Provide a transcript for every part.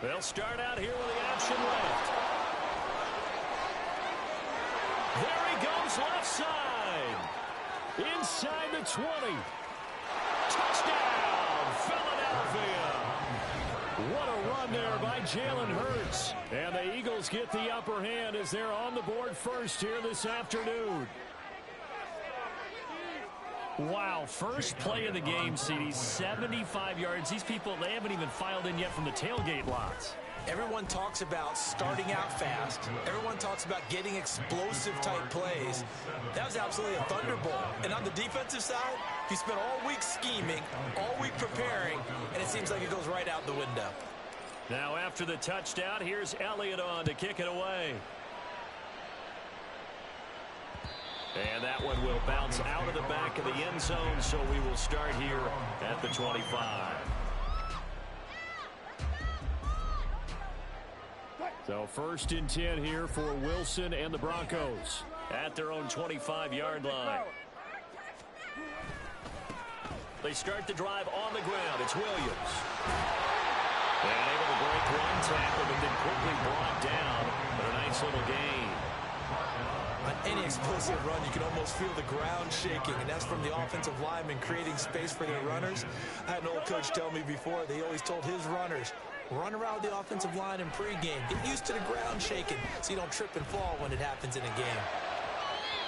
They'll start out here with the option left. There he goes left side. Inside the 20. Touchdown, Philadelphia. What a run there by Jalen Hurts. And the Eagles get the upper hand as they're on the board first here this afternoon. Wow, first play of the game, CD, 75 yards. These people, they haven't even filed in yet from the tailgate lots. Everyone talks about starting out fast. Everyone talks about getting explosive-type plays. That was absolutely a thunderbolt. And on the defensive side, you spent all week scheming, all week preparing, and it seems like it goes right out the window. Now after the touchdown, here's Elliott on to kick it away. And that one will bounce out of the back of the end zone, so we will start here at the 25. So first and 10 here for Wilson and the Broncos at their own 25-yard line. They start the drive on the ground. It's Williams. And able to break one tackle, but then quickly brought down. But a nice little gain. On any explosive run, you can almost feel the ground shaking, and that's from the offensive linemen creating space for their runners. I had an old coach tell me before, they always told his runners, run around the offensive line in pregame. Get used to the ground shaking so you don't trip and fall when it happens in a game.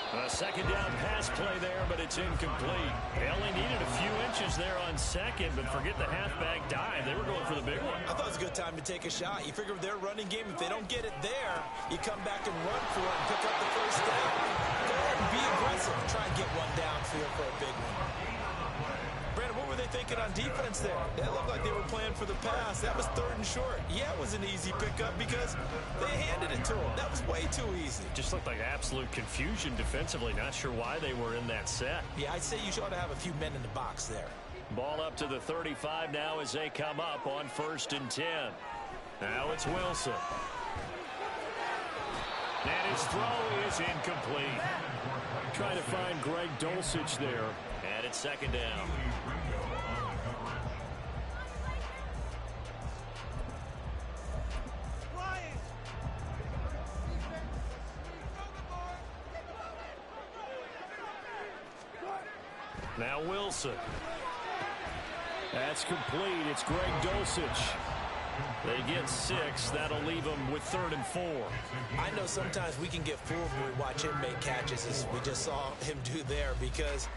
A second down pass play there, but it's incomplete. They only needed a few inches there on second, but forget the halfback dive. They were going for the big one. I thought it was a good time to take a shot. You figure with their running game, if they don't get it there, you come back and run for it and pick up the first down. Go ahead and be aggressive. Try and get one downfield for a big one. Brandon, what were they thinking on defense there? It looked like they were playing for the pass. That was third and short. Yeah, it was an easy pickup because they handed it to them. That was way too easy. Just looked like absolute confusion defensively. Not sure why they were in that set. Yeah, I'd say you ought to have a few men in the box there. Ball up to the 35 now as they come up on first and 10. Now it's Wilson. And his throw is incomplete. Trying to find Greg Dulcich there. And it's second down. Now Wilson. That's complete. It's Greg Dulcich. They get 6. That'll leave them with 3rd and 4. I know sometimes we can get fooled when we watch him make catches, as we just saw him do there, because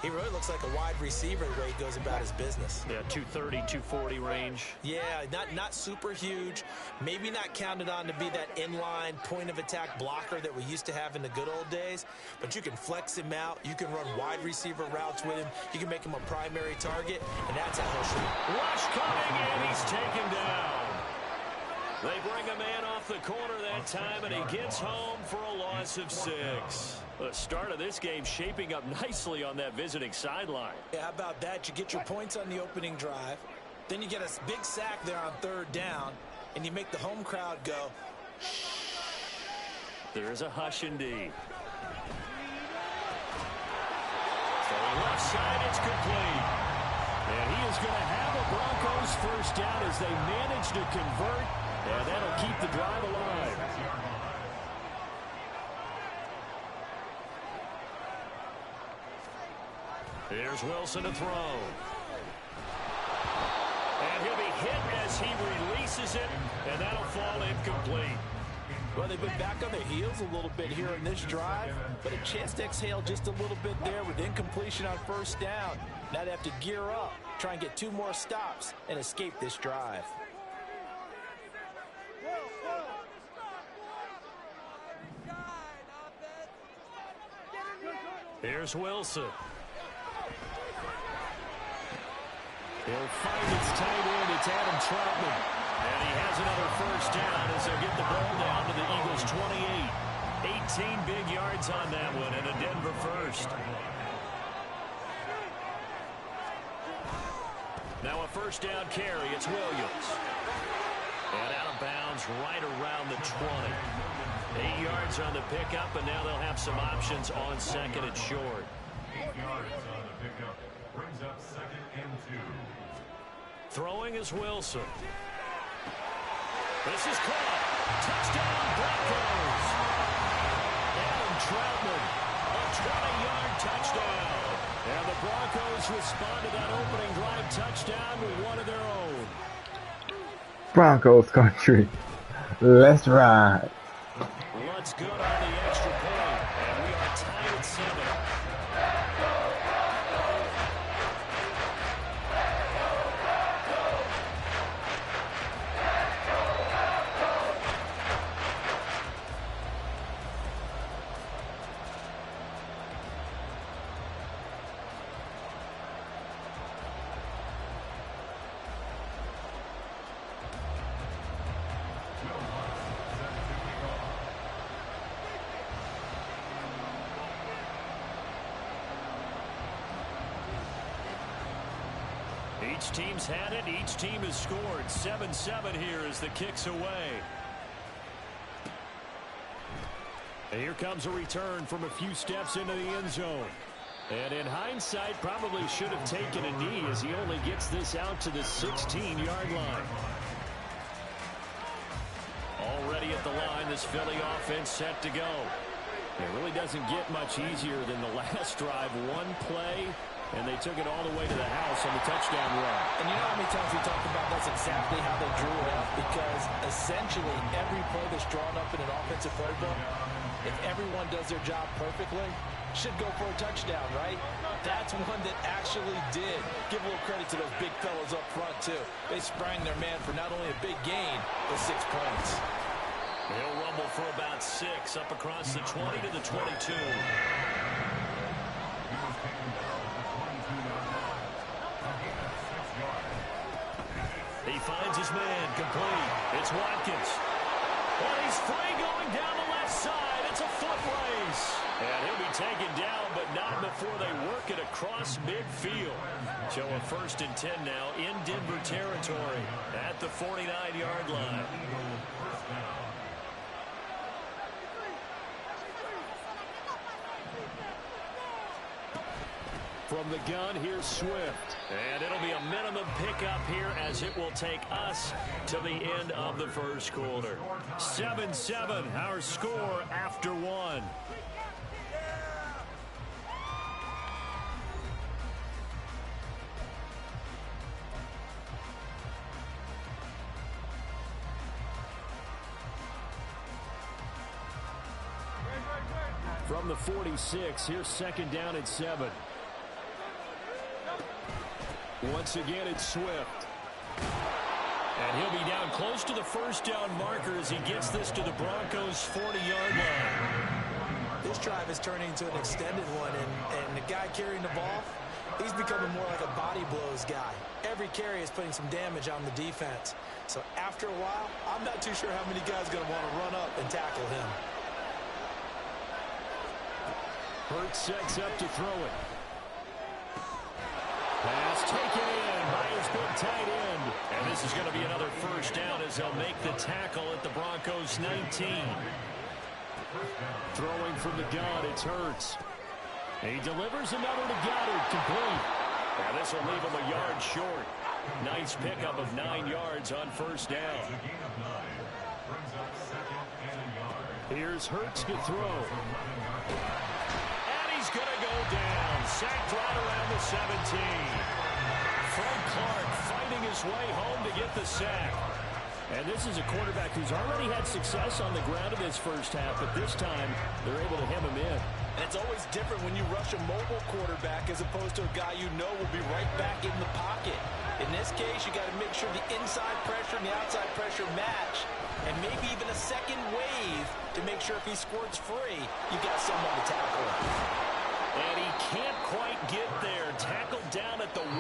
he really looks like a wide receiver the way he goes about his business. Yeah, 230, 240 range. Yeah, not super huge. Maybe not counted on to be that inline point-of-attack blocker that we used to have in the good old days. But you can flex him out. You can run wide receiver routes with him. You can make him a primary target, and that's how he'll shoot. Rush coming, and he's taken down. They bring a man off the corner that time, and he gets home for a loss of 6. The start of this game shaping up nicely on that visiting sideline. Yeah, how about that? You get your points on the opening drive. Then you get a big sack there on 3rd down, and you make the home crowd go, shh. There's a hush indeed. So left side, it's complete. And he is going to have a Broncos first down as they manage to convert, and that'll keep the drive alive. Here's Wilson to throw. And he'll be hit as he releases it, and that'll fall incomplete. Well, they've been back on their heels a little bit here in this drive, but a chance to exhale just a little bit there with incompletion on first down. Now they have to gear up, try and get 2 more stops, and escape this drive. Here's Wilson. He'll find its tight end. It's Adam Troutman. And he has another first down as they'll get the ball down to the Eagles' 28. 18 big yards on that one, and a Denver first. Now a first down carry. It's Williams. And out of bounds right around the 20. 8 yards on the pickup, and now they'll have some options on second and short. 8 yards on the pickup brings up 2nd and 2. Throwing is Wilson. This is caught. Touchdown, Broncos. Adam Troutman, a 20-yard touchdown. And the Broncos respond to that opening drive touchdown with one of their own. Broncos country. Let's ride. Looks good on the extra point, and we are tied at 7. Each team's had it. Each team has scored. 7-7 here as the kick's away. And here comes a return from a few steps into the end zone. And in hindsight, probably should have taken a knee as he only gets this out to the 16-yard line. Already at the line, this Philly offense set to go. It really doesn't get much easier than the last drive. One play, and they took it all the way to the house on the touchdown run. And you know how many times we talked about that's exactly how they drew it up, because essentially every play that's drawn up in an offensive playbook, if everyone does their job perfectly, should go for a touchdown, right? That's one that actually did. Give a little credit to those big fellas up front, too. They sprang their man for not only a big gain, but 6 points. He'll rumble for about 6 up across the 20 to the 22. He finds his man complete. It's Watkins. And he's free going down the left side. It's a foot race. And he'll be taken down, but not before they work it across midfield. So a 1st and 10 now in Denver territory at the 49-yard line. From the gun, here's Swift. And it'll be a minimum pickup here as it will take us to the end of the first quarter. 7-7, our score after 1. From the 46, here's 2nd down and 7. Once again, it's Swift. And he'll be down close to the 1st down marker as he gets this to the Broncos' 40-yard line. This drive is turning into an extended one, and the guy carrying the ball, he's becoming more like a body blows guy. Every carry is putting some damage on the defense. So after a while, I'm not too sure how many guys are going to want to run up and tackle him. Hurts sets up to throw it. Pass taken in by his big tight end. And this is going to be another 1st down as they'll make the tackle at the Broncos' 19. Throwing from the gun, it's Hurts. He delivers another to Goddard, complete. And this will leave him a yard short. Nice pickup of 9 yards on 1st down. Here's Hurts to throw. He's going to go down. Sacked right around the 17. Frank Clark fighting his way home to get the sack. And this is a quarterback who's already had success on the ground in this first half, but this time they're able to hem him in. And it's always different when you rush a mobile quarterback as opposed to a guy you know will be right back in the pocket. In this case, you got to make sure the inside pressure and the outside pressure match, and maybe even a second wave to make sure if he squirts free, you got someone to tackle him. And he can't quite get there. Tackled down at the 1.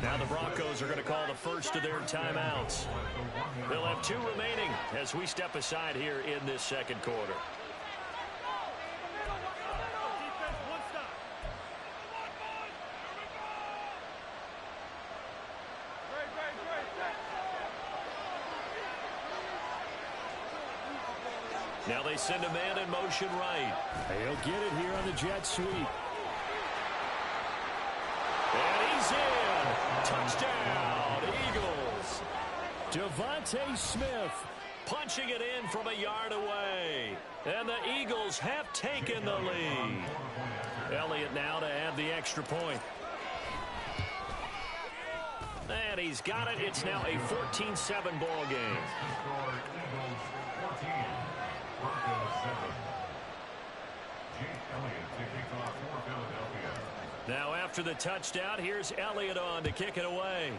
Now the Broncos are going to call the first of their timeouts. They'll have 2 remaining as we step aside here in this second quarter. Now they send a man in motion right. He'll get it here on the jet sweep. And he's in. Touchdown, Eagles. Devontae Smith punching it in from a yard away. And the Eagles have taken the lead. Elliott now to add the extra point. And he's got it. It's now a 14-7 ball game. Now after the touchdown, here's Elliott on to kick it away.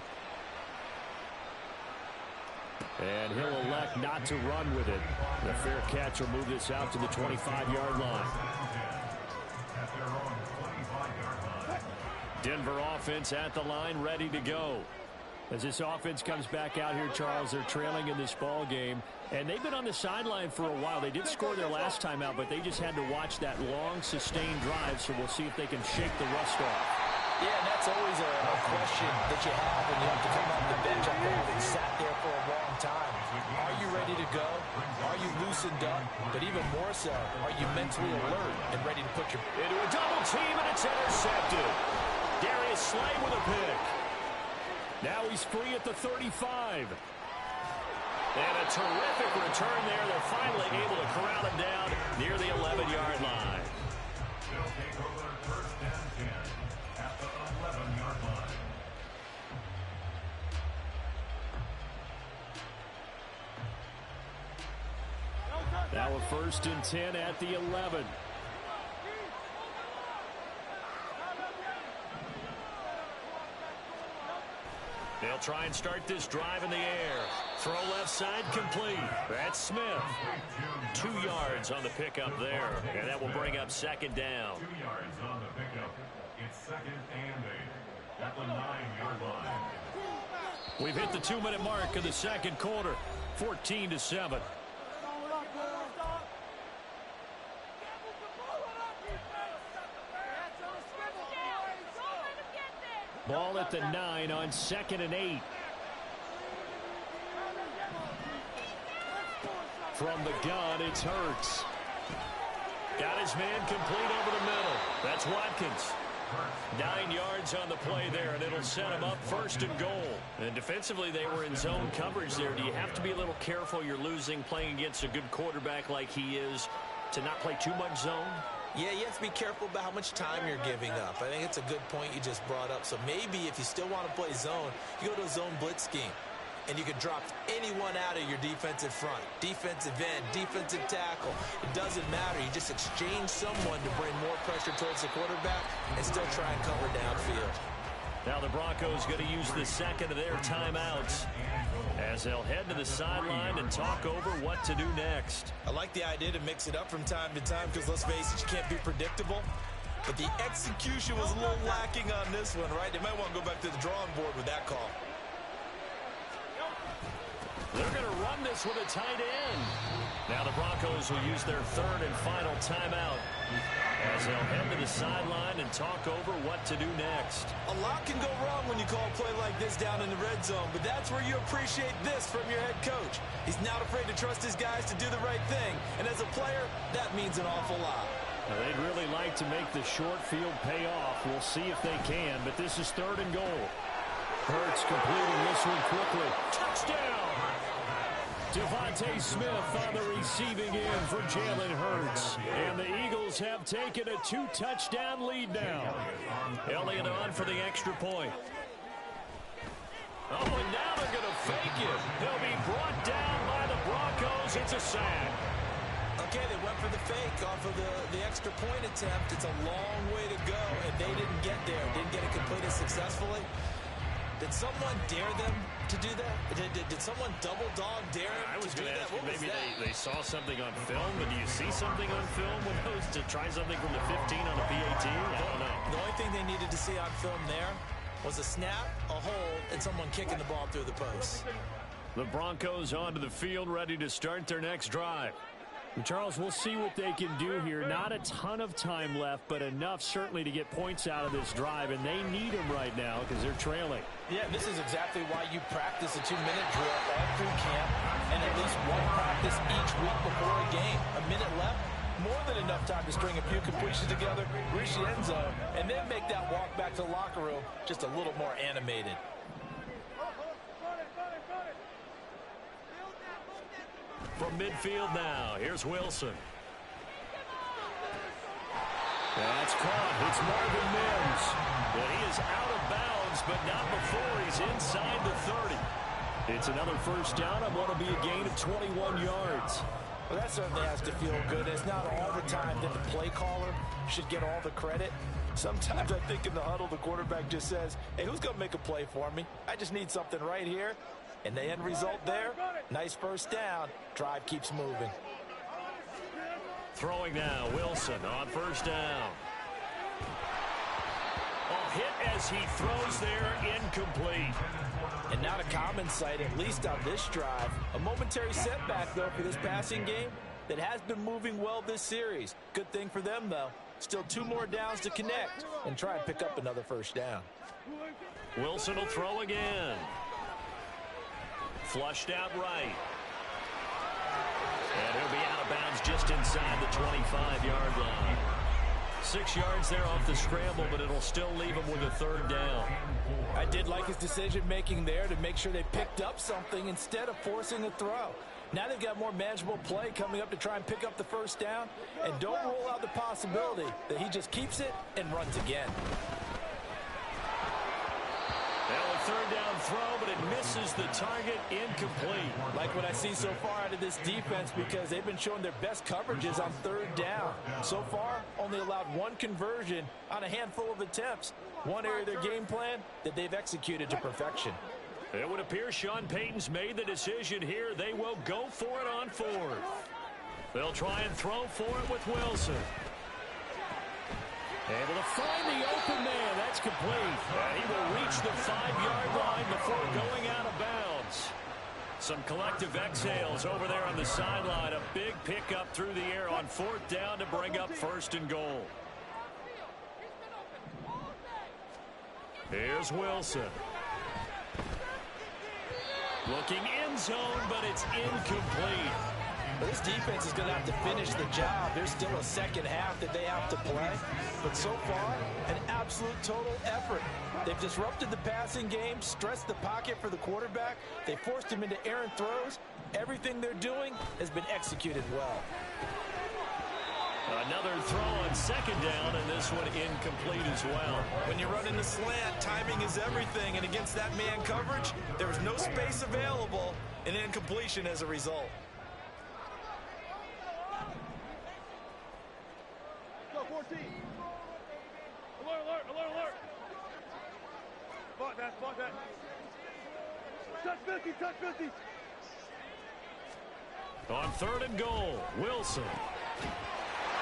And he'll elect not to run with it. The fair catch will move this out to the 25-yard line. Denver offense at the line, ready to go. As this offense comes back out here, Charles, they're trailing in this ball game. And they've been on the sideline for a while. They did score their last time out, but they just had to watch that long, sustained drive. So we'll see if they can shake the rust off. Yeah, and that's always a question that you have when you have to come off the bench after having sat there for a long time. Are you ready to go? Are you loosened up? But even more so, are you mentally alert and ready to put your... Into a double team, and it's intercepted. Darius Slay with a pick. Now he's free at the 35. And a terrific return there. They're finally able to corral him down near the 11-yard line. They'll take over first and 10 at the 11-yard line. Now a first and 10 at the 11. They'll try and start this drive in the air. Throw left side complete. That's Smith. 2 yards on the pickup there. And that will bring up second down. 2 yards on the pickup. It's second and 8 at the 9-yard line. We've hit the 2-minute mark of the second quarter. 14-7. Ball at the 9 on second and 8. From the gun, it's Hurts. Got his man complete over the middle. That's Watkins. 9 yards on the play there, and it'll set him up first and goal. And defensively, they were in zone coverage there. Do you have to be a little careful? You're losing, playing against a good quarterback like he is, to not play too much zone? Yeah, you have to be careful about how much time you're giving up. I think it's a good point you just brought up. So maybe if you still want to play zone, you go to a zone blitz scheme. And you can drop anyone out of your defensive front. Defensive end, defensive tackle. It doesn't matter. You just exchange someone to bring more pressure towards the quarterback and still try and cover downfield. Now the Broncos going to use the second of their timeouts as they'll head to the sideline and talk over what to do next. I like the idea to mix it up from time to time because, let's face it, you can't be predictable. But the execution was a little lacking on this one, right? They might want to go back to the drawing board with that call. They're going to run this with a tight end. Now the Broncos will use their third and final timeout as they'll head to the sideline and talk over what to do next. A lot can go wrong when you call a play like this down in the red zone, but that's where you appreciate this from your head coach. He's not afraid to trust his guys to do the right thing, and as a player, that means an awful lot. Now, they'd really like to make the short field pay off. We'll see if they can, but this is third and goal. Hurts completing this one quickly. Touchdown! Devontae Smith on the receiving end for Jalen Hurts. And the Eagles have taken a 2-touchdown lead now. Elliott on for the extra point. Oh, and now they're going to fake it. He'll be brought down by the Broncos. It's a sack. Okay, they went for the fake off of the extra point attempt. It's a long way to go, and they didn't get there. Didn't get it completed successfully. Did someone dare them to do that? Did someone double dog dare them I was to do going to that? ask you, What was maybe that? they saw something on film, but do you see something on film with those to try something from the 15 on a PAT? I don't know. The only thing they needed to see on film there was a snap, a hold, and someone kicking the ball through the post. The Broncos onto the field, ready to start their next drive. Charles, we'll see what they can do here. Not a ton of time left, but enough certainly to get points out of this drive, and they need them right now because they're trailing. Yeah, this is exactly why you practice a 2-minute drill all through camp and at least one practice each week before a game. A minute left, more than enough time to string a few completions together, reach the end zone, and then make that walk back to the locker room just a little more animated. From midfield now, here's Wilson. That's caught. It's Marvin Mims. But he is out of bounds, but not before he's inside the 30. It's another first down. I want to be a gain of 21 yards. Well, that certainly has to feel good. It's not all the time that the play caller should get all the credit. Sometimes I think in the huddle, the quarterback just says, hey, who's going to make a play for me? I just need something right here. And the end result there, nice first down. Drive keeps moving. Throwing now, Wilson on first down. Oh, hit as he throws there, incomplete. And not a common sight, at least on this drive. A momentary setback, though, for this passing game that has been moving well this series. Good thing for them, though. Still 2 more downs to connect and try and pick up another first down. Wilson will throw again. Flushed out right. And he'll be out of bounds just inside the 25-yard line. 6 yards there off the scramble, but it'll still leave him with a third down. I did like his decision-making there to make sure they picked up something instead of forcing a throw. Now they've got more manageable play coming up to try and pick up the first down, and don't rule out the possibility that he just keeps it and runs again. Well, a third down throw, but it misses the target, incomplete. Like what I see so far out of this defense, because they've been showing their best coverages on third down. So far, only allowed 1 conversion on a handful of attempts. One area of their game plan that they've executed to perfection. It would appear Sean Payton's made the decision here. They will go for it on 4th. They'll try and throw for it with Wilson. Able to find the open man. That's complete. And he will reach the 5-yard line before going out of bounds. Some collective exhales over there on the sideline. A big pickup through the air on 4th down to bring up 1st and goal. Here's Wilson. Looking end zone, but it's incomplete. But this defense is going to have to finish the job. There's still a second half that they have to play. But so far, an absolute total effort. They've disrupted the passing game, stressed the pocket for the quarterback. They forced him into errant throws. Everything they're doing has been executed well. Another throw on 2nd down, and this one incomplete as well. When you run in the slant, timing is everything. And against that man coverage, there was no space available, and incompletion as a result. Go 14. Alert, alert, alert, alert. Spot that. Touch 50, touch 50. On 3rd and goal, Wilson.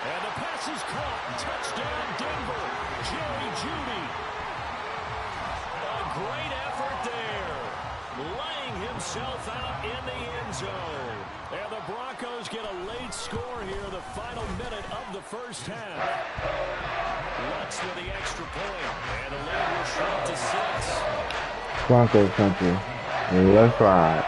And the pass is caught. Touchdown, Denver. Jerry Jeudy. A great effort there. Laying himself out in the end zone. And the Broncos get a late score here, the final minute of the first half. Lutz with the extra point. And the lead will shrink to 6. Broncos country. Let's ride.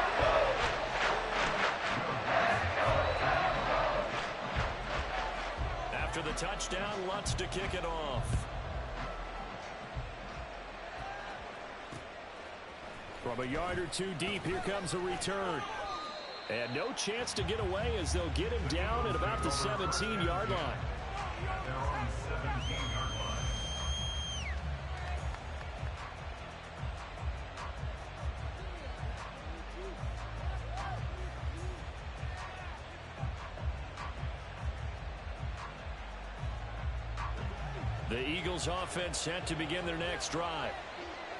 After the touchdown, Lutz to kick it off. From a yard or 2 deep, here comes a return. And no chance to get away as they'll get him down at about the 17-yard line. The Eagles offense set to begin their next drive.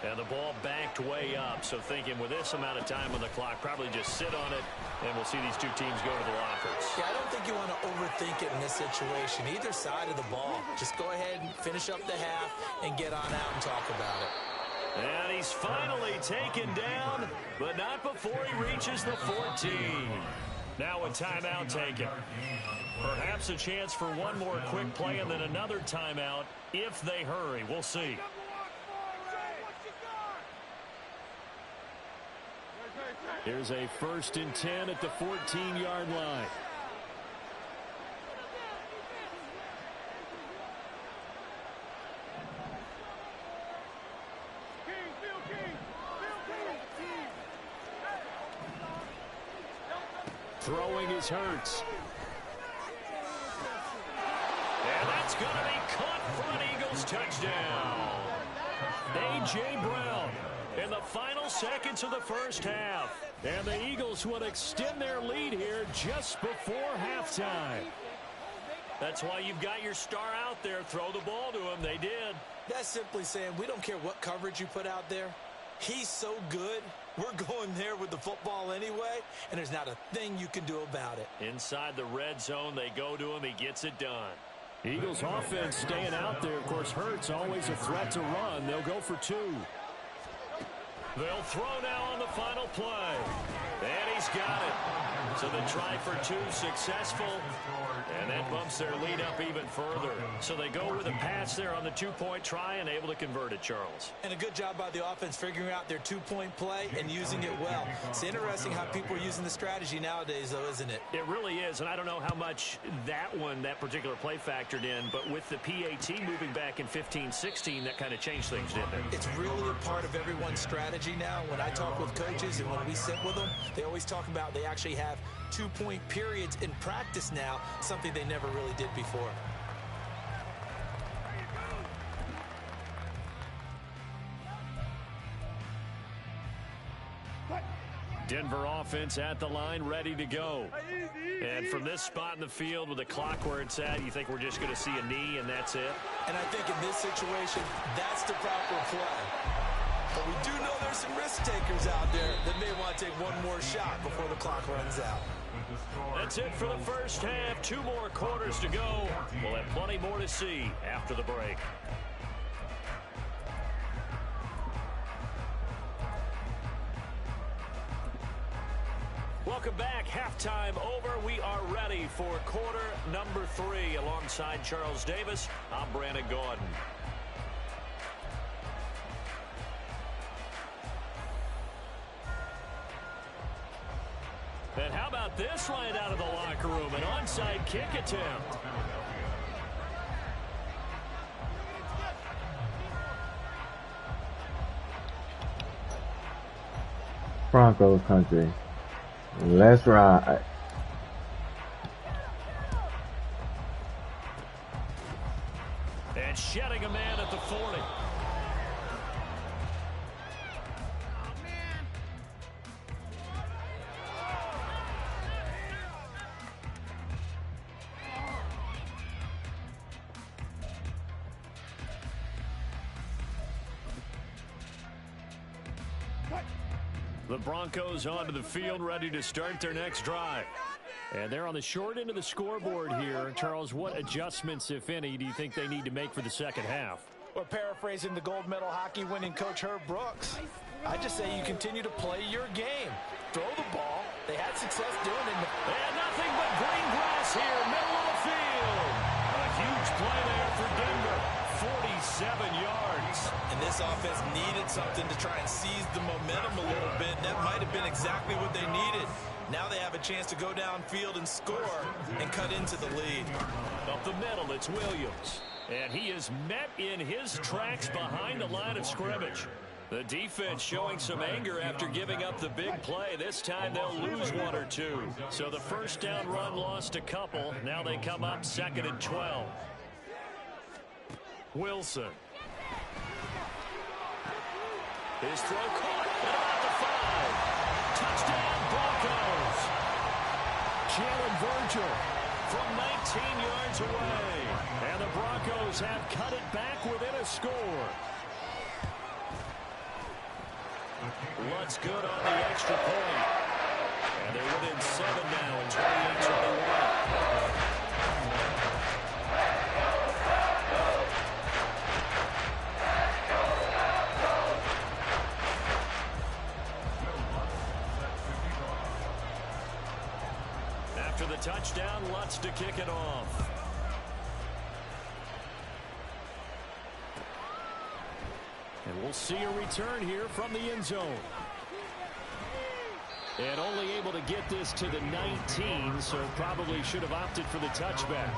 And the ball backed way up. So thinking with this amount of time on the clock, probably just sit on it, and we'll see these two teams go to the lockers. Yeah, I don't think you want to overthink it in this situation. Either side of the ball. Just go ahead and finish up the half and get on out and talk about it. And he's finally taken down, but not before he reaches the 14. Now a timeout taken. Perhaps a chance for one more quick play and then another timeout if they hurry. We'll see. Here's a 1st and 10 at the 14-yard line. Throwing is Hurts. And that's going to be caught for an Eagles touchdown. A.J. Brown in the final seconds of the first half. And the Eagles would extend their lead here just before halftime. That's why you've got your star out there. Throw the ball to him. They did. That's simply saying we don't care what coverage you put out there. He's so good. We're going there with the football anyway, and there's not a thing you can do about it. Inside the red zone, they go to him. He gets it done. Eagles offense staying out there. Of course, Hurts always a threat to run. They'll go for two. They'll throw now on the final play. And he's got it. So the try for two successful. And that bumps their lead up even further. So they go with a pass there on the two-point try and able to convert it, Charles. And a good job by the offense figuring out their two-point play and using it well. It's interesting how people are using the strategy nowadays, though, isn't it? It really is, and I don't know how much that particular play factored in, but with the PAT moving back in 15-16, that kind of changed things, didn't it? It's really a part of everyone's strategy now. When I talk with coaches and when we sit with them, they always talk about they actually have two-point periods in practice now, something they never really did before. Denver offense at the line, ready to go. And from this spot in the field with the clock where it's at, you think we're just going to see a knee and that's it? And I think in this situation, that's the proper play. But we do know there's some risk takers out there that may want to take one more shot before the clock runs out. That's it for the first half. 2 more quarters to go. We'll have plenty more to see after the break. Welcome back. Halftime over. We are ready for quarter number 3. Alongside Charles Davis, I'm Brandon Gaudin. And how about this right out of the locker room? An onside kick attempt. Broncos country. Let's ride. And shedding a man at the 40. The Broncos onto the field, ready to start their next drive. And they're on the short end of the scoreboard here. Charles, what adjustments, if any, do you think they need to make for the second half? Or paraphrasing the gold medal hockey winning coach Herb Brooks, I just say you continue to play your game. Throw the ball. They had success doing it. And nothing but green grass here, middle of the field. A huge play there for Denver. 47 yards. And this offense needed something to try and seize the momentum a little bit. That might have been exactly what they needed. Now they have a chance to go downfield and score and cut into the lead. Up the middle, it's Williams. And he is met in his tracks behind the line of scrimmage. The defense showing some anger after giving up the big play. This time they'll lose 1 or 2. So the first down run lost a couple. Now they come up 2nd and 12. Wilson. His throw caught at about the 5. Touchdown Broncos. Jalen Virgil from 19 yards away. And the Broncos have cut it back within a score. Lutz good on the extra point. And they're within 7 now, 28-21. After the touchdown, Lutz to kick it off. And we'll see a return here from the end zone. And only able to get this to the 19, so probably should have opted for the touchback.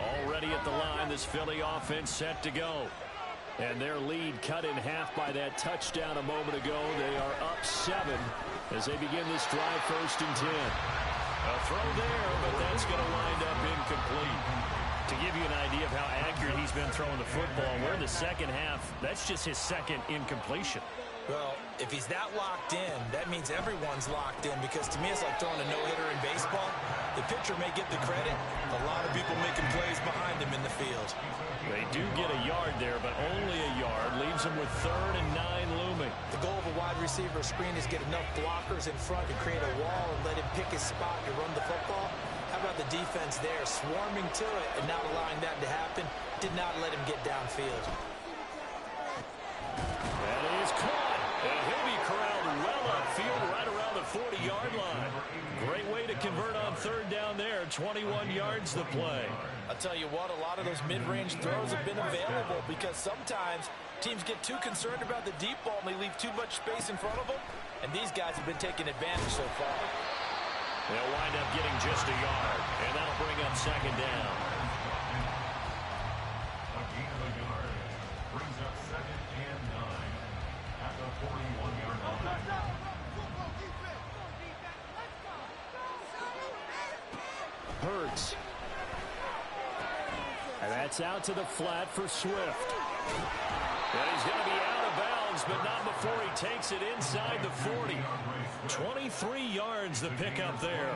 Already at the line, this Philly offense set to go. And their lead cut in half by that touchdown a moment ago. They are up 7 as they begin this drive, 1st and 10. A throw there, but that's going to wind up incomplete. To give you an idea of how accurate he's been throwing the football, we're in the second half. That's just his second incompletion. Well, if he's that locked in, that means everyone's locked in, because to me it's like throwing a no-hitter in baseball. The pitcher may get the credit. A lot of people making plays behind him in the field. They do get a yard there, but only a yard. Leaves them with 3rd and 9 looming. The goal of a wide receiver screen is get enough blockers in front to create a wall and let him pick his spot to run the football. How about the defense there, swarming to it and not allowing that to happen? Did not let him get downfield. That is caught. And he'll be corralled well upfield right around the 40-yard line. Great way to convert on 3rd down there. 21 yards the play. I'll tell you what, a lot of those mid-range throws have been available, because sometimes teams get too concerned about the deep ball and they leave too much space in front of them. And these guys have been taking advantage so far. They'll wind up getting just a yard, and that'll bring up 2nd down. A gain of a yard brings up 2nd and 9 at the 41-yard line. Hurts. And that's out to the flat for Swift. And he's going to be out of bounds, but not before he takes it inside the 40. 23 yards the pickup there.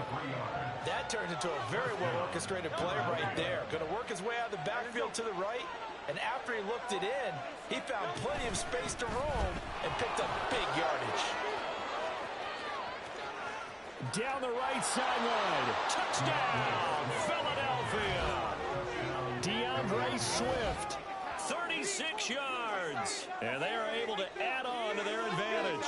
That turned into a very well-orchestrated play right there. Going to work his way out of the backfield to the right, and after he looked it in, he found plenty of space to roam and picked up big yardage. Down the right sideline. Touchdown, Philadelphia. DeAndre Swift, 36 yards. And they are able to add on to their advantage.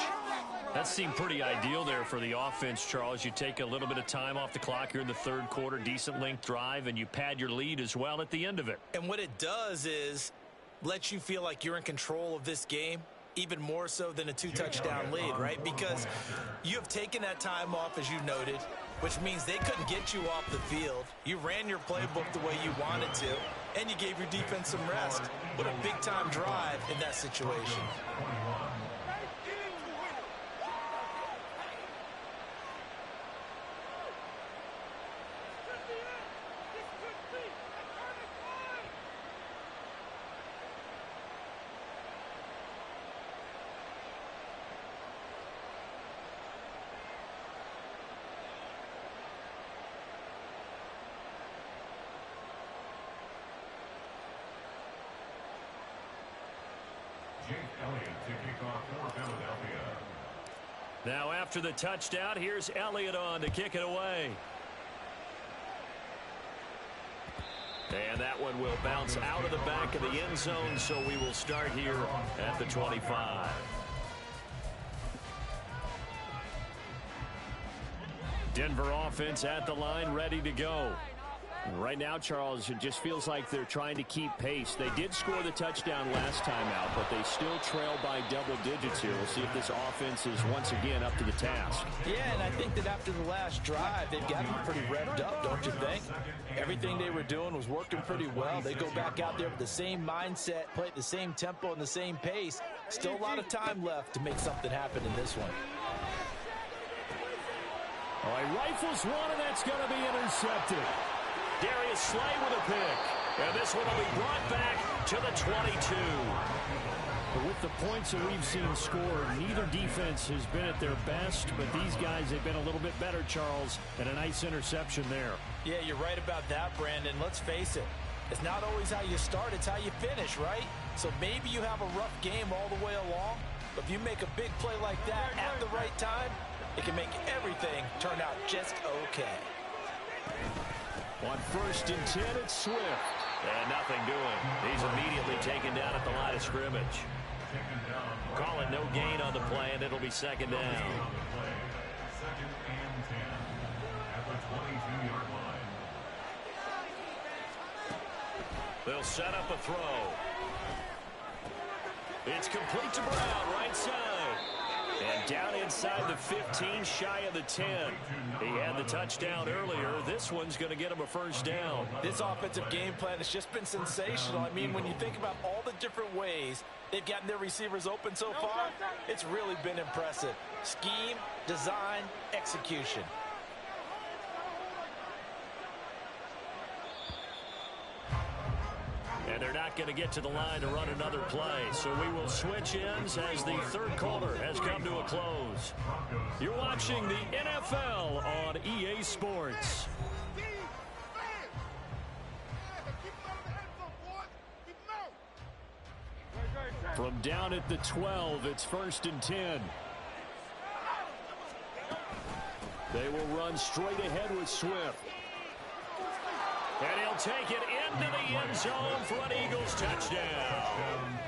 That seemed pretty ideal there for the offense, Charles. You take a little bit of time off the clock here in the 3rd quarter, decent length drive, and you pad your lead as well at the end of it. And what it does is lets you feel like you're in control of this game, even more so than a 2-touchdown lead, right? Because you have taken that time off, as you noted, which means they couldn't get you off the field. You ran your playbook the way you wanted to, and you gave your defense some rest. What a big-time drive in that situation. Jake Elliott to kick off for Philadelphia. Now after the touchdown, here's Elliott on to kick it away. And that one will bounce out of the back of the end zone, so we will start here at the 25. Denver offense at the line, ready to go. Right now, Charles, it just feels like they're trying to keep pace. They did score the touchdown last time out, but they still trail by double digits here. We'll see if this offense is once again up to the task. Yeah, and I think that after the last drive, they've got them pretty revved up, don't you think? Everything they were doing was working pretty well. They go back out there with the same mindset, play at the same tempo and the same pace. Still a lot of time left to make something happen in this one. Oh, he rifles one, and that's going to be intercepted. Darius Slay with a pick. And this one will be brought back to the 22. But with the points that we've seen scored, neither defense has been at their best, but these guys have been a little bit better, Charles, and a nice interception there. Yeah, you're right about that, Brandon. Let's face it. It's not always how you start, it's how you finish, right? So maybe you have a rough game all the way along, but if you make a big play like that at the right time, it can make everything turn out just okay. On 1st and 10, it's Swift. And nothing doing. He's immediately taken down at the line of scrimmage. Call it no gain on the play, and it'll be 2nd down. 2nd and 10 at the 22-yard line. They'll set up a throw. It's complete to Brown, right side. And down inside the 15, shy of the 10. He had the touchdown earlier. This one's going to get him a first down. This offensive game plan has just been sensational. I mean, when you think about all the different ways they've gotten their receivers open so far, it's really been impressive. Scheme, design, execution. And they're not going to get to the line to run another play. So we will switch ends as the third quarter has come to a close. You're watching the NFL on EA Sports. From down at the 12, it's 1st and 10. They will run straight ahead with Swift. And he'll take it into the end zone for an Eagles touchdown.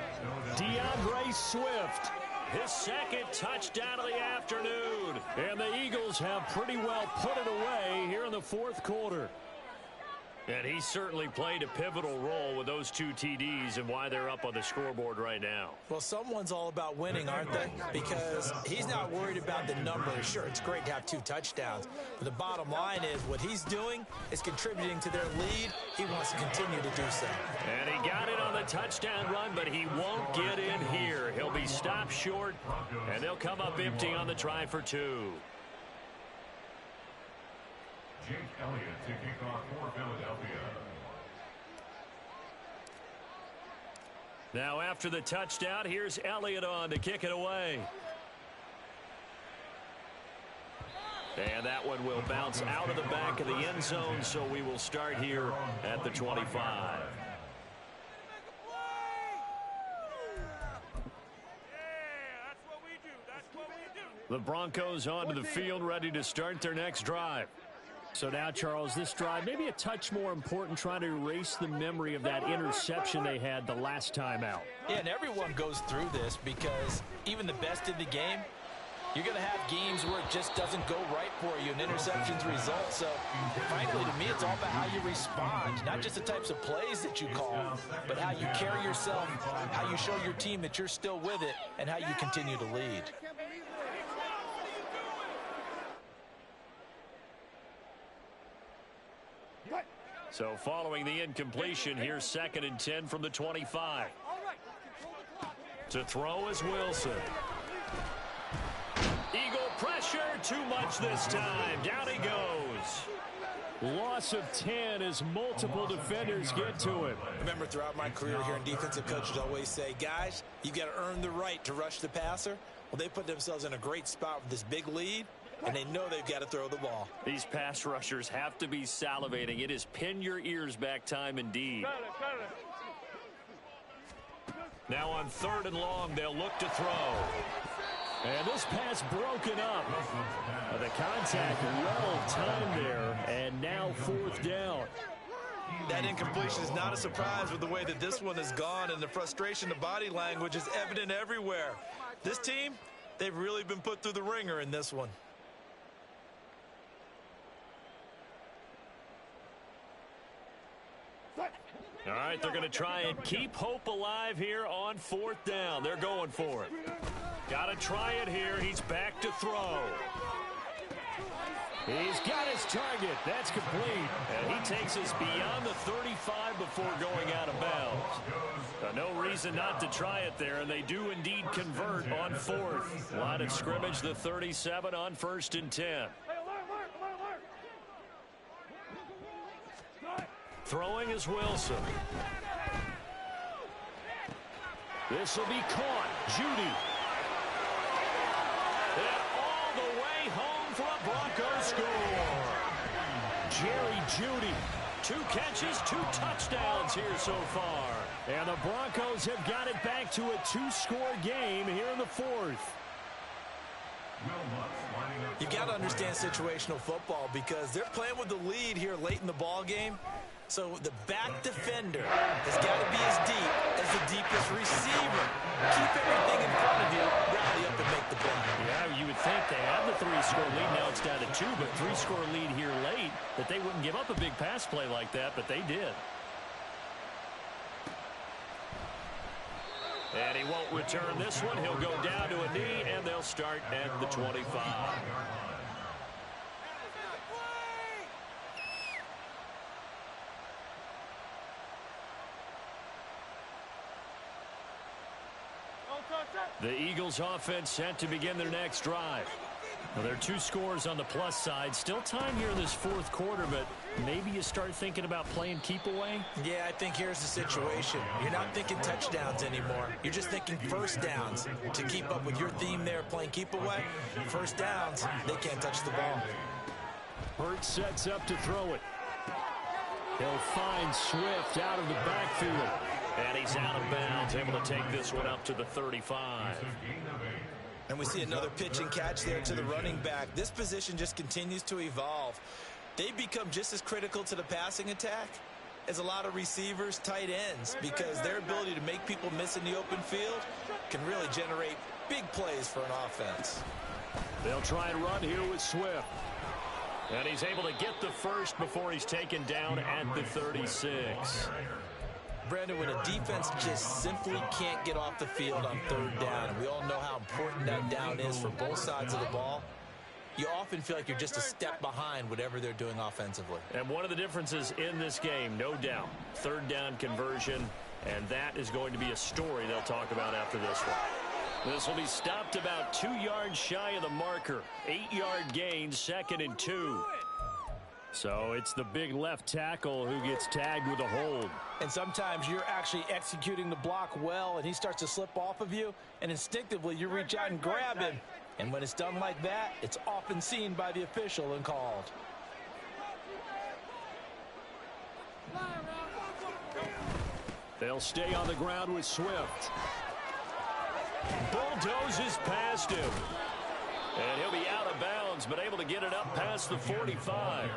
DeAndre Swift, his second touchdown of the afternoon. And the Eagles have pretty well put it away here in the fourth quarter. And he certainly played a pivotal role with those 2 TDs and why they're up on the scoreboard right now. Well, someone's all about winning, aren't they? Because he's not worried about the numbers. Sure, it's great to have 2 touchdowns. But the bottom line is what he's doing is contributing to their lead. He wants to continue to do so. And he got it on the touchdown run, but he won't get in here. He'll be stopped short, and they'll come up empty on the try for 2. Jake Elliott to kick off for Philadelphia. Now after the touchdown, here's Elliott on to kick it away. And that one will bounce out of the back of the end zone, so we will start here at the 25. The Broncos onto the field, ready to start their next drive. So now, Charles, this drive maybe a touch more important, trying to erase the memory of that interception they had the last time out. Yeah, and everyone goes through this because even the best in the game, you're going to have games where it just doesn't go right for you, and interceptions result. So, frankly, to me, it's all about how you respond, not just the types of plays that you call, but how you carry yourself, how you show your team that you're still with it, and how you continue to lead. So following the incompletion, here's 2nd and 10 from the 25. To throw is Wilson. Eagle pressure, too much this time. Down he goes. Loss of 10 as multiple defenders get to him. Remember, throughout my career here in defensive coaches always say, guys, you've got to earn the right to rush the passer. Well, they put themselves in a great spot with this big lead, and they know they've got to throw the ball. These pass rushers have to be salivating. It is pin your ears back time indeed. Now on 3rd and long, they'll look to throw. And this pass broken up. The contact well timed there, and now 4th down. That incompletion is not a surprise with the way that this one has gone, and the frustration, the body language is evident everywhere. This team, they've really been put through the ringer in this one. All right, they're going to try and keep hope alive here on 4th down. They're going for it. Got to try it here. He's back to throw. He's got his target. That's complete. And he takes us beyond the 35 before going out of bounds. No reason not to try it there, and they do indeed convert on 4th. Line of scrimmage, the 37 on 1st and 10. Throwing is Wilson. This will be caught. Judy. And all the way home for a Broncos score. Jerry Judy. 2 catches, 2 touchdowns here so far. And the Broncos have got it back to a 2-score game here in the 4th. You've got to understand situational football because they're playing with the lead here late in the ball game. So the back defender has got to be as deep as the deepest receiver. Keep everything in front of you, rally up and make the play. Yeah, you would think they have the 3-score lead. Now it's down to 2, but 3-score lead here late, that they wouldn't give up a big pass play like that, but they did. And he won't return this one. He'll go down to a knee, and they'll start at the 25. The Eagles offense set to begin their next drive. Well, there are 2 scores on the plus side. Still time here in this fourth quarter, but maybe you start thinking about playing keep away? Yeah, I think here's the situation. You're not thinking touchdowns anymore. You're just thinking first downs. To keep up with your theme there, playing keep away, first downs, they can't touch the ball. Hurts sets up to throw it. He'll find Swift out of the backfield. And he's out of bounds, able to take this one up to the 35. And we see another pitch and catch there to the running back. This position just continues to evolve. They become just as critical to the passing attack as a lot of receivers, tight ends, because their ability to make people miss in the open field can really generate big plays for an offense. They'll try and run here with Swift. And he's able to get the first before he's taken down at the 36. Brandon, when a defense just simply can't get off the field on third down, and we all know how important that down is for both sides of the ball, you often feel like you're just a step behind whatever they're doing offensively. And one of the differences in this game, no doubt, third down conversion, and that is going to be a story they'll talk about after this one. This will be stopped about 2 yards shy of the marker. 8-yard gain, 2nd and 2. So it's the big left tackle who gets tagged with a hold. And sometimes you're actually executing the block well, and he starts to slip off of you, and instinctively you reach out and grab him. And when it's done like that, it's often seen by the official and called. They'll stay on the ground with Swift. Bulldozes past him. And he'll be out of bounds, but able to get it up past the 45.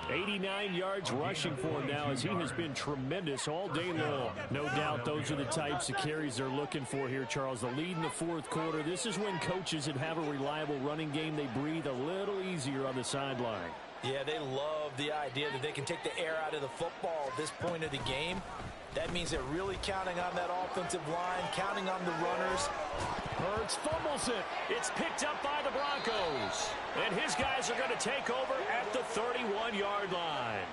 89 yards rushing for him now, as he has been tremendous all day long. No doubt those are the types of carries they're looking for here, Charles. The lead in the fourth quarter. This is when coaches that have a reliable running game, they breathe a little easier on the sideline. Yeah, they love the idea that they can take the air out of the football at this point of the game. That means they're really counting on that offensive line, counting on the runners. Hurts fumbles it. It's picked up by the Broncos. And his guys are going to take over at the 31-yard line.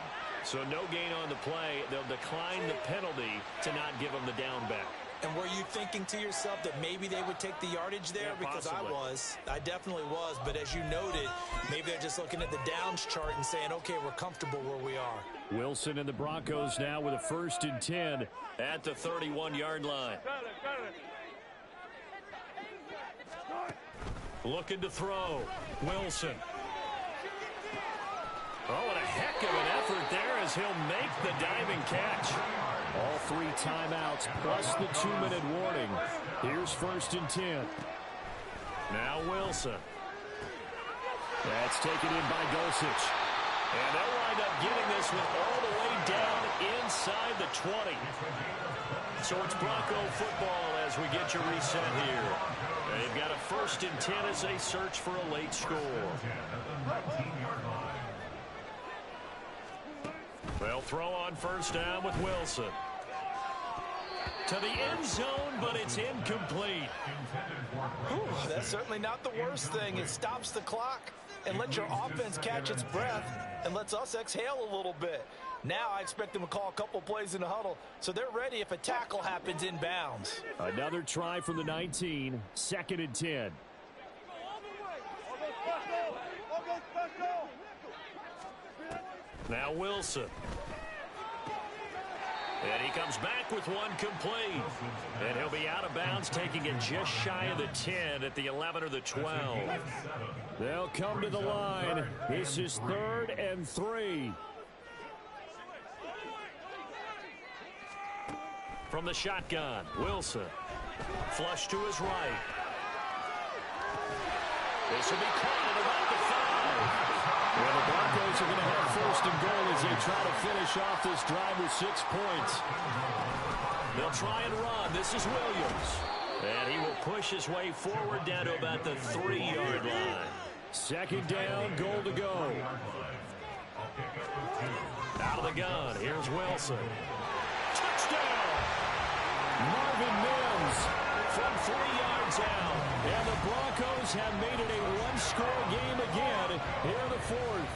So no gain on the play. They'll decline the penalty to not give them the down back. And were you thinking to yourself that maybe they would take the yardage there? Yeah, because possibly. I definitely was. But as you noted, maybe they're just looking at the downs chart and saying, okay, we're comfortable where we are. Wilson and the Broncos now with a 1st and 10 at the 31-yard line. Looking to throw. Wilson. Oh, and a heck of an effort there as he'll make the diving catch. All 3 timeouts plus the 2-minute warning. Here's 1st and 10. Now Wilson. That's taken in by Dulcich. And they'll wind up getting this one all the way down inside the 20. So it's Bronco football as we get you reset here. They've got a 1st and 10 as they search for a late score. They'll throw on 1st down with Wilson. To the end zone, but it's incomplete. Whew, that's certainly not the worst thing. It stops the clock and lets your offense catch its breath and lets us exhale a little bit. Now I expect them to call a couple plays in the huddle, so they're ready if a tackle happens in bounds. Another try from the 19, 2nd and 10. Now Wilson. And he comes back with one complete. And he'll be out of bounds, taking it just shy of the 10 at the 11 or the 12. They'll come to the line. This is 3rd and 3. From the shotgun, Wilson. Flush to his right. This will be caught at about the 5. Well, the Broncos are going to have 1st and goal as they try to finish off this drive with 6 points. They'll try and run. This is Williams. And he will push his way forward down to about the 3-yard line. 2nd down, goal to go. Out of the gun, here's Wilson. Touchdown! Marvin Mims from 3 yards out. And the Broncos have made it a one-score game again here in the fourth.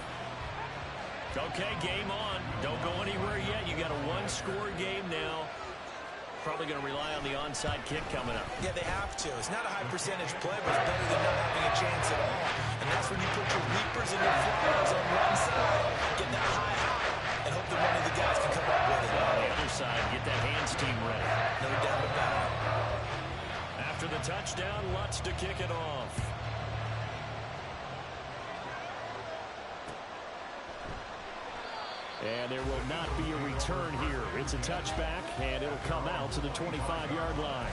Okay, game on. Don't go anywhere yet. You got a one-score game now. Probably going to rely on the onside kick coming up. Yeah, they have to. It's not a high percentage play, but it's better than not having a chance at all. And that's when you put your leapers and your flyers on one side, get that high, and hope that one of the guys can come up with it. On the other side, get that hands team ready. No doubt about it. After the touchdown, Lutz to kick it off. And there will not be a return here. It's a touchback, and it'll come out to the 25-yard line.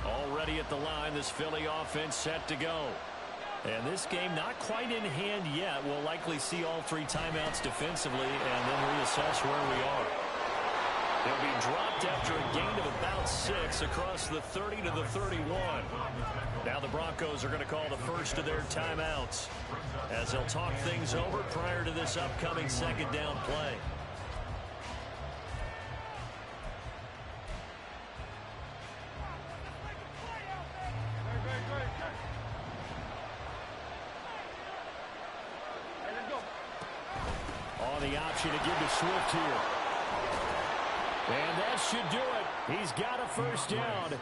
Already at the line, this Philly offense set to go. And this game not quite in hand yet. We'll likely see all 3 timeouts defensively and then reassess where we are. They'll be dropped after a gain of about 6 across the 30 to the 31. Now the Broncos are going to call the first of their timeouts as they'll talk things over prior to this upcoming second down play. On the option to give to Swift here. And that should do it. He's got a first down.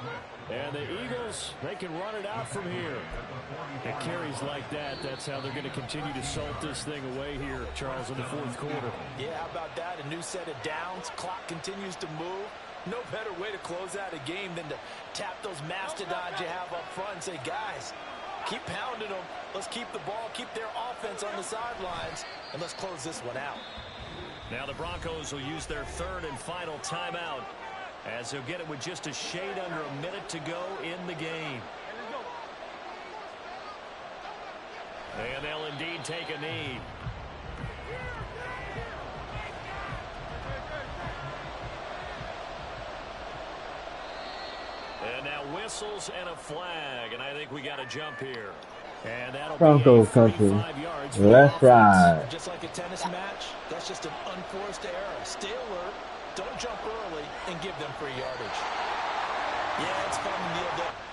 And the Eagles, they can run it out from here. It carries like that. That's how they're going to continue to salt this thing away here, Charles, in the fourth quarter. Yeah, how about that? A new set of downs. Clock continues to move. No better way to close out a game than to tap those mastodons you have up front and say, guys, keep pounding them. Let's keep the ball, keep their offense on the sidelines, and let's close this one out. Now the Broncos will use their third and final timeout as they'll get it with just a shade under a minute to go in the game. And they'll indeed take a knee. And now whistles and a flag, and I think we got a jump here. And that'll Broncos be country. 35 yards. Let's ride. Just like a tennis match, that's just an unforced error. Stay alert, don't jump early, and give them free yardage. Yeah, it's fun to kneel down.